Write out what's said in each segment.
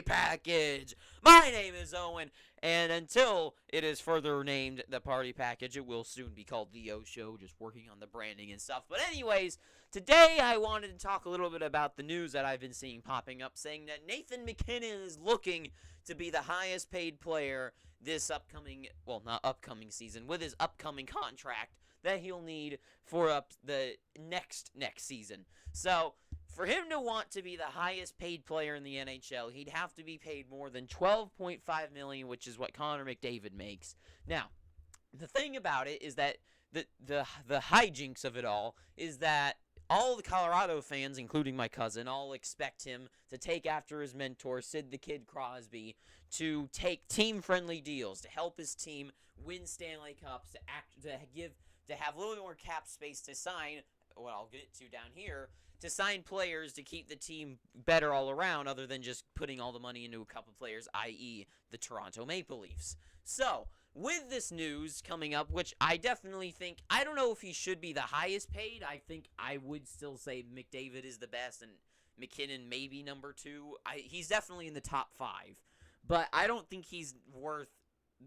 party package. My name is Owen, and until it is further named the party package, it will soon be called the O Show, just working on the branding and stuff. But anyways, today I wanted to talk a little bit about the news that I've been seeing popping up, saying that Nathan Mackinnon is looking to be the highest paid player this upcoming, well, not upcoming season, with his upcoming contract that he'll need for the next season. So, for him to want to be the highest paid player in the NHL, he'd have to be paid more than $12.5 million, which is what Connor McDavid makes. Now, the thing about it is that the hijinks of it all is that all the Colorado fans, including my cousin, all expect him to take after his mentor, Sid the Kid Crosby, to take team-friendly deals to help his team win Stanley Cups, to have a little bit more cap space to sign, what I'll get to down here, to sign players to keep the team better all around, other than just putting all the money into a couple players, i.e. the Toronto Maple Leafs. So, with this news coming up, which I definitely think, I don't know if he should be the highest paid. I think I would still say McDavid is the best, and McKinnon maybe number 2. He's definitely in the top 5. But I don't think he's worth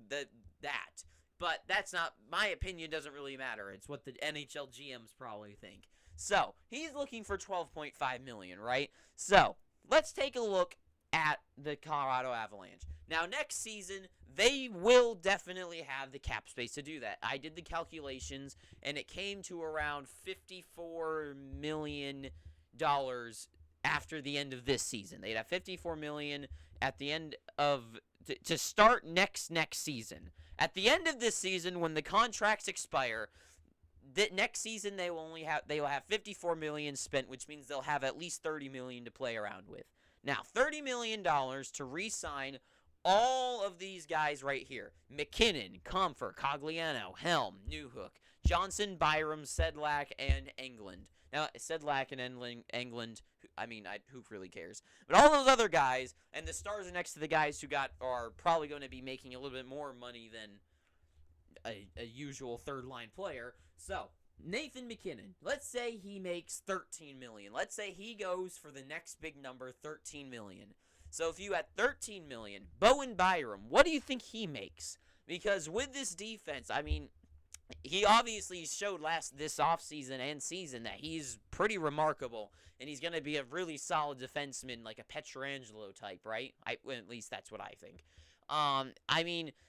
that. But that's not, my opinion doesn't really matter. It's what the NHL GMs probably think. So, he's looking for $12.5 million, right? So, let's take a look at the Colorado Avalanche. Now, next season, they will definitely have the cap space to do that. I did the calculations, and it came to around $54 million after the end of this season. They'd have $54 million at the end of, to start next season. At the end of this season, when the contracts expire, next season they will have $54 million spent, which means they'll have at least $30 million to play around with. Now, $30 million to re-sign all of these guys right here: McKinnon, Comfer, Cogliano, Helm, Newhook, Johnson, Byram, Sedlak, and Englund. Now, Sedlak and Englund, who really cares? But all those other guys, and the stars are next to the guys who are probably going to be making a little bit more money than a usual third-line player. So, Nathan MacKinnon, let's say he makes $13 million. Let's say he goes for the next big number, $13 million. So if you had $13 million, Bowen Byram, what do you think he makes? Because with this defense, he obviously showed this offseason and season that he's pretty remarkable, and he's going to be a really solid defenseman, like a Pietrangelo type, right? At least that's what I think.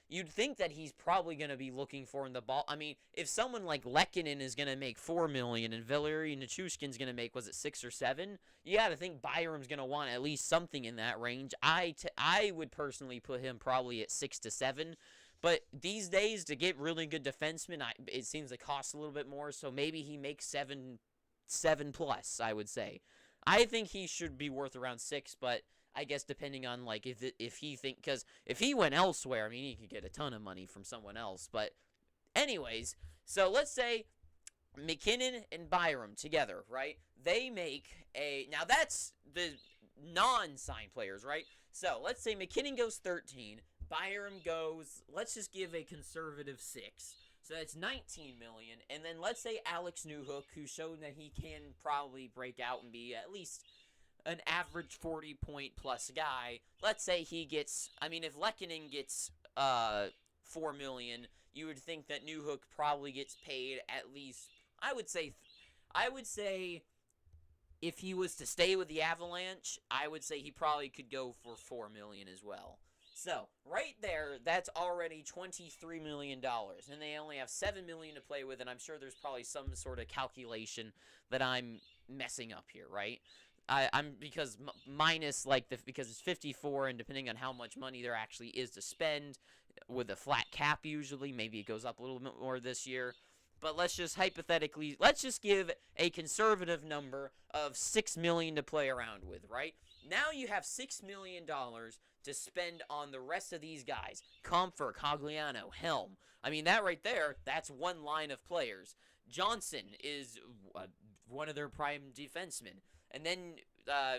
You'd think that he's probably going to be looking for in the ball. If someone like Lehkonen is going to make $4 million and Valeri Nichushkin's going to make, was it 6 or 7? You got to think Byram's going to want at least something in that range. I would personally put him probably at 6 to 7. But these days, to get really good defensemen, it seems it costs a little bit more. So maybe he makes 7 plus, I would say. I think he should be worth around 6, but I guess depending on, if he because if he went elsewhere, he could get a ton of money from someone else. But anyways, so let's say McKinnon and Byram together, right? They make now that's the non-signed players, right? So let's say McKinnon goes 13, Byram goes, let's just give a conservative 6. So that's $19 million. And then let's say Alex Newhook, who showed that he can probably break out and be at least an average 40-point plus guy. Let's say he gets, if Lehkonen gets $4 million, you would think that Newhook probably gets paid at least, I would say if he was to stay with the Avalanche, I would say he probably could go for $4 million as well. So, right there, that's already $23 million, and they only have $7 million to play with, and I'm sure there's probably some sort of calculation that I'm messing up here, right? Because minus, because it's 54, and depending on how much money there actually is to spend, with a flat cap usually, maybe it goes up a little bit more this year. But let's just give a conservative number of $6 million to play around with, right? Now you have $6 million to spend on the rest of these guys. Comfer, Cogliano, Helm. That right there, that's one line of players. Johnson is one of their prime defensemen. And then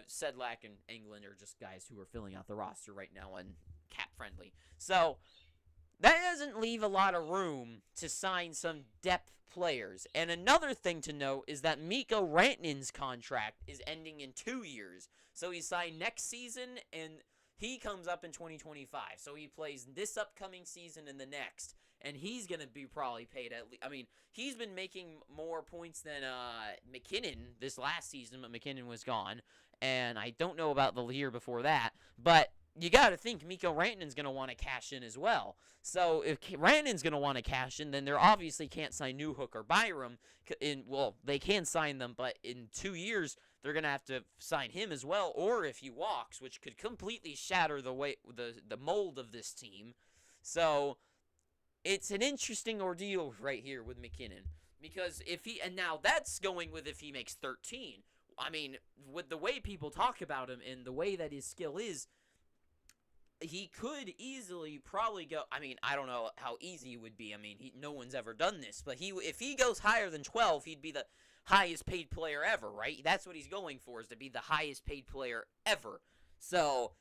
Sedlak and Englund are just guys who are filling out the roster right now and cap-friendly. So that doesn't leave a lot of room to sign some depth players. And another thing to note is that Mikko Rantanen's contract is ending in 2 years. So he signed next season, and he comes up in 2025. So he plays this upcoming season and the next. And he's going to be probably paid at least. I mean, he's been making more points than Mackinnon this last season, but Mackinnon was gone. And I don't know about the year before that. But you got to think Mikko Rantanen's going to want to cash in as well. So if Rantanen's going to want to cash in, then they obviously can't sign Newhook or Byram. Well, they can sign them, but in 2 years, they're going to have to sign him as well. Or if he walks, which could completely shatter the mold of this team. So it's an interesting ordeal right here with MacKinnon. Because and now that's going with if he makes 13. I mean, with the way people talk about him and the way that his skill is, he could easily probably go. I mean, I don't know how easy it would be. I mean, no one's ever done this. But if he goes higher than 12, he'd be the highest paid player ever, right? That's what he's going for, is to be the highest paid player ever. So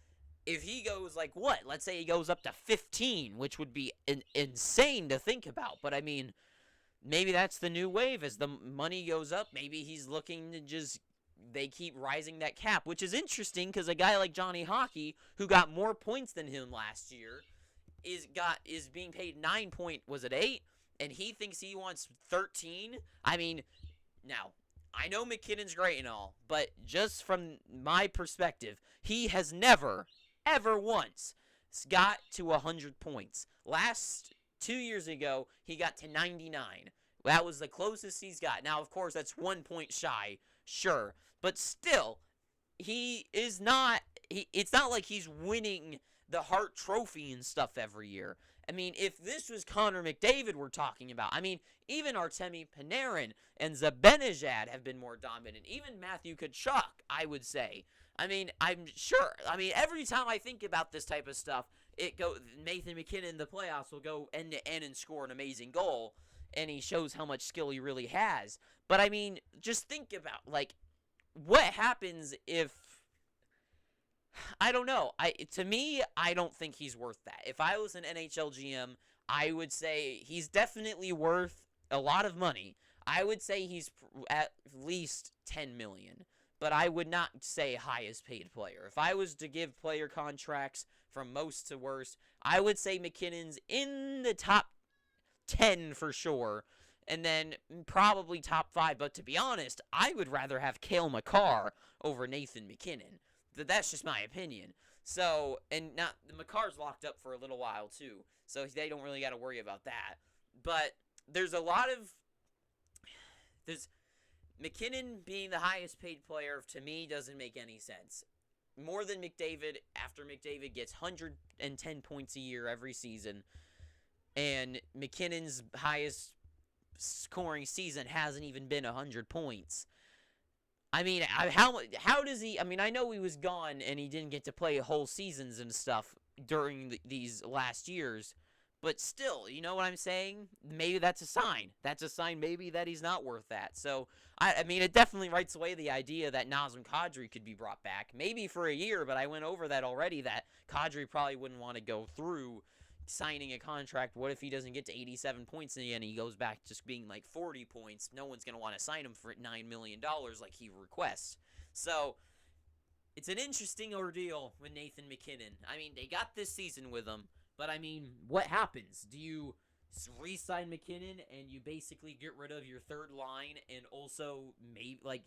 if he goes like what? Let's say he goes up to 15, which would be insane to think about. But I mean, maybe that's the new wave. As the money goes up, maybe he's looking to just, they keep rising that cap, which is interesting because a guy like Johnny Hockey, who got more points than him last year, is being paid 8? And he thinks he wants 13. I mean, now, I know McKinnon's great and all, but just from my perspective, he has never, ever once got to 100 points. Last 2 years ago, he got to 99. That was the closest he's got. Now, of course, that's 1 point shy, sure. But still, it's not like he's winning the Hart Trophy and stuff every year. I mean, if this was Connor McDavid we're talking about, I mean, even Artemi Panarin and Zibanejad have been more dominant. Even Matthew Tkachuk, I would say. I mean, I'm sure. I mean, every time I think about this type of stuff, Nathan MacKinnon in the playoffs will go end to end and score an amazing goal, and he shows how much skill he really has. But I mean, just think about, like, what happens if, I don't know. To me, I don't think he's worth that. If I was an NHL GM, I would say he's definitely worth a lot of money. I would say he's at least $10 million, but I would not say highest paid player. If I was to give player contracts from most to worst, I would say McKinnon's in the top 10 for sure, and then probably top 5. But to be honest, I would rather have Cale Makar over Nathan MacKinnon. That's just my opinion. So, and not Makar's locked up for a little while too, so they don't really got to worry about that. But there's MacKinnon being the highest paid player to me doesn't make any sense. More than McDavid after McDavid gets 110 points a year every season, and McKinnon's highest scoring season hasn't even been 100 points. I mean, how does he? I mean, I know he was gone and he didn't get to play whole seasons and stuff during these last years, but still, you know what I'm saying? Maybe that's a sign. That's a sign maybe that he's not worth that. So, I mean, it definitely writes away the idea that Nazem Kadri could be brought back. Maybe for a year, but I went over that already, that Kadri probably wouldn't want to go through signing a contract. What if he doesn't get to 87 points in the end? He goes back just being like 40 points. No one's going to want to sign him for $9 million like he requests. So, it's an interesting ordeal with Nathan MacKinnon. I mean, they got this season with him. But, I mean, what happens? Do you re-sign MacKinnon and you basically get rid of your third line and also maybe, like,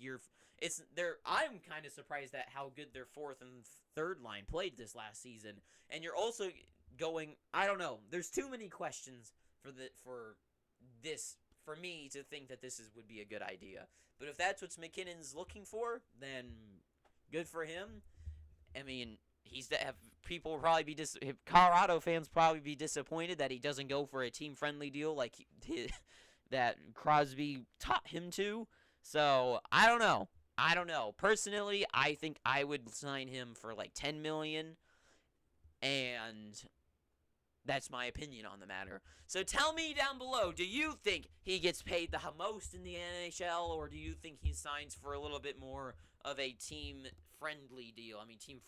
I'm kind of surprised at how good their fourth and third line played this last season. And you're also going, I don't know. There's too many questions for me to think that this would be a good idea. But if that's what McKinnon's looking for, then good for him. I mean, people will probably be Colorado fans probably be disappointed that he doesn't go for a team-friendly deal like that Crosby taught him to. So, I don't know. Personally, I think I would sign him for like $10 million, and that's my opinion on the matter. So tell me down below, do you think he gets paid the most in the NHL, or do you think he signs for a little bit more of a team-friendly deal? I mean, Team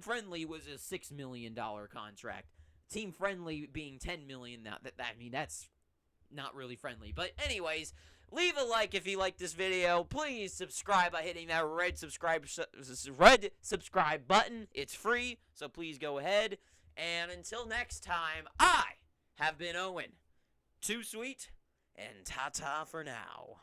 Friendly was a $6 million contract. Team Friendly being $10 million now. I mean, that's not really friendly. But anyways, Leave a like if you like this video. Please subscribe by hitting that red subscribe button. It's free, so please go ahead. And until next time, I have been Owen. Too sweet, and ta-ta for now.